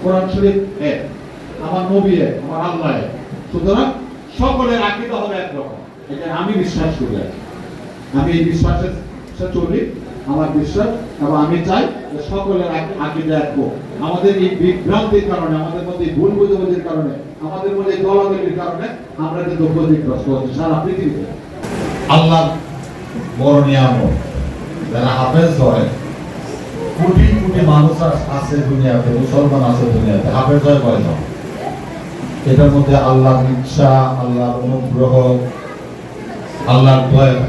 কোরআন শরীফ এক, আমার নবী এক, আমার আল্লাহ এক। সুতরাং সকলের আকীদা হবে একরকম, এটা আমি বিশ্বাস করি। আমি এই বিশ্বাসের সাথে চলি, আমার বিশ্বাস, এবং আমি চাই যে সকলের আকীদা এক হোক। আমাদের এই বিভ্রান্তির কারণে, আমাদের মধ্যে ভুল বোঝাবুঝির কারণে, আমাদের মধ্যে দলাদলির কারণে আমরা কিন্তু ক্ষতিগ্রস্ত হচ্ছি সারা পৃথিবীতে। আল্লাহ বড় নিয়ামত, যারা হাফেজ হয়, কোটি কোটি মানুষ আছে দুনিয়াতে, মুসলমান আছে দুনিয়াতে, হাফেজ হয় কয়জন? এটার মধ্যে আল্লাহর ইচ্ছা, আল্লাহর অনুগ্রহ, আল্লাহর দয়া।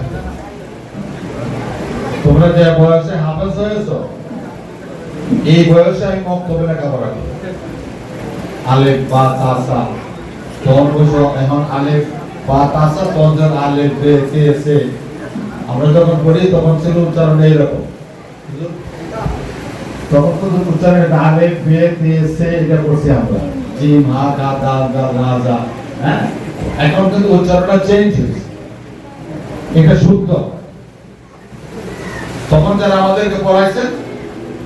তোমরা যে বয়সে হাফেজ হয়েছ, এই বয়সে আমি মক্তবে লেখাপড়া করি। আলেফ বা তাসা, তখন বয়স এখন আলেফ বা তাসা, তখন আলেফ বে তে সে আমরা যখন পড়ি তখন ছিল উচ্চারণ এইরকম। তখন তো উচ্চারণ আলেফ বে তে সে এটা করছি আমরা, জিম হা গা দাল দাল রাজা। হ্যাঁ, এখন কিন্তু উচ্চারণটা চেঞ্জ হয়েছে, এটা শুদ্ধ। তখন যারা আমাদেরকে পড়াইছেন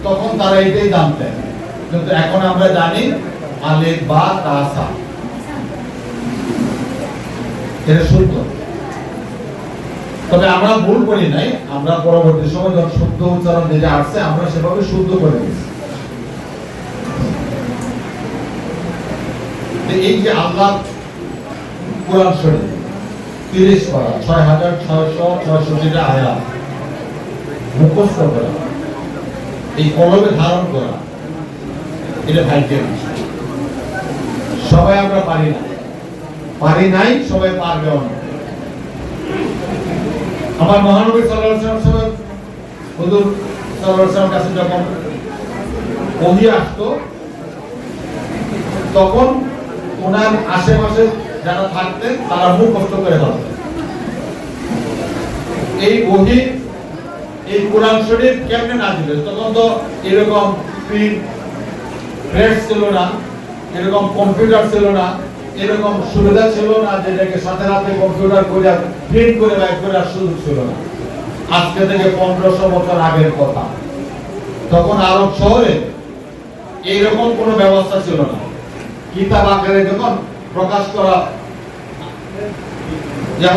তখন তারা এটাই জানতেন, কিন্তু এখন আমরা জানি আলেফ বা তাসা, এটা শুদ্ধ। তবে আমরা ভুল করি নাই, আমরা পরবর্তী সময় যখন শুদ্ধ উচ্চারণ যেটা আসছে আমরা সেভাবে শুদ্ধ করে দিয়েছি। এই যে আল্লাহ কোরআন শরীফ 30 পারা, 6666টা আয়াত মুখস্থ করা, এই কলমে ধারণ করা, এটা ভাগ্যের বিষয়। সবাই আমরা পারি নাই, সবাই পারবে না। আমার মহানবী সাল্লাল্লাহু আলাইহি ওয়াসাল্লাম, হুজুর সাল্লাল্লাহু আলাইহি ওয়াসাল্লাম কাছে যখন ওহী আসতো, তখন ওনার আশেপাশে যারা থাকতেন তারা মুখস্থ করে ফেলতেন। এই ওহী, এই কোরআন শরীফ কেমনে নাযিল হয়েছে? তখন তো এরকম প্রিন্ট প্রেস ছিল না, এরকম কম্পিউটার ছিল না, এরকম সুবিধা ছিল না যেটাকে সাথে সাথে কম্পিউটার করে প্রিন্ট করে বাইর করার সুযোগ ছিল না। আজকে থেকে 1500 বছর আগের কথা। তখন আরব শহরে এইরকম কোনো ব্যবস্থা ছিল না। কিতাব আকারে যখন প্রকাশ করা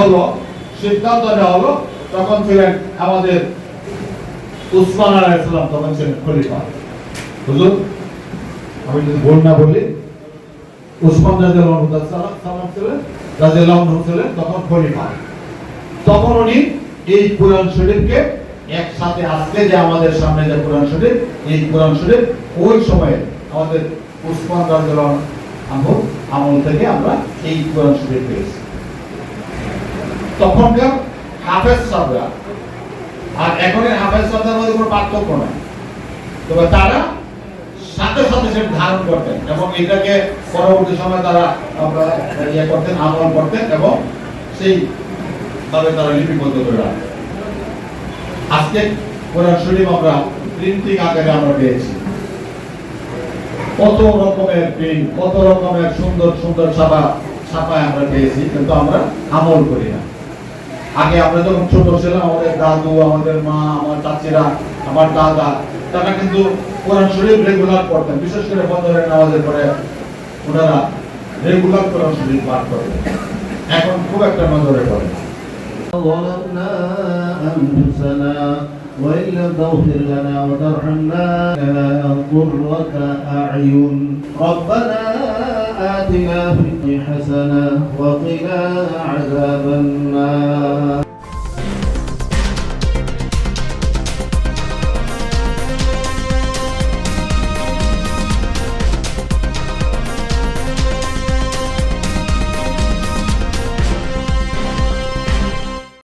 হলো, সিদ্ধান্ত নেওয়া হলো, তখন ছিলেন আমাদের উসমান আলাইহিস সালাম, তখন ছিলেন খলিফা। হুজুর, আমি যদি ভুল না বলি, উসমান রাদিয়াল্লাহু আনহু ছিলেন তখন খলিফা। তখন উনি এই কোরআন শরীফকে একসাথে, আজকে যে আমাদের সামনে যে কোরআন শরীফ, এই কোরআন শরীফ ওই সময়ে আমাদের উসমান রাদিয়াল্লাহু আনহু আমল থেকে আমরা এই কোরআন শরীফ পেয়েছি। তখনকার হাফেজ সাহেবরা আর এখনের হাফেজ সাহেবদের মধ্যে কোনো পার্থক্য নাই, তবে তারা সাথে সাথে সেটা ধারণ করতেন এবং এটাকে পরবর্তী সময় তারা করতেন, আমল করতেন এবং সেই ভাবে তারা লিপিবদ্ধ করে রাখতেন। আজকে কোরআন শরীফ আমরা প্রিন্টিং আকারে আমরা পেয়েছি, কত রকমের প্রিন্ট, কত রকমের সুন্দর সুন্দর ছাপায় আমরা পেয়েছি, কিন্তু আমরা আমল করি না। আগে আমরা যখন ছোট ছিলাম, আমাদের দাদু, আমাদের মা, আমার চাচিরা, আমার দাদা, তারা কিন্তু কোরআন শরীফ রেগুলার পড়তেন। বিশেষ করে ফজরের নামাজের পরে ওনারা রেগুলার কোরআন শরীফ পাঠ করতেন। এখন খুব একটা নজরে পড়ে। ظلمنا أنفسنا وإن لم تغفر لنا وترحمنا قرة أعين ربنا آتنا في الدنيا حسنة وقنا عذاب النار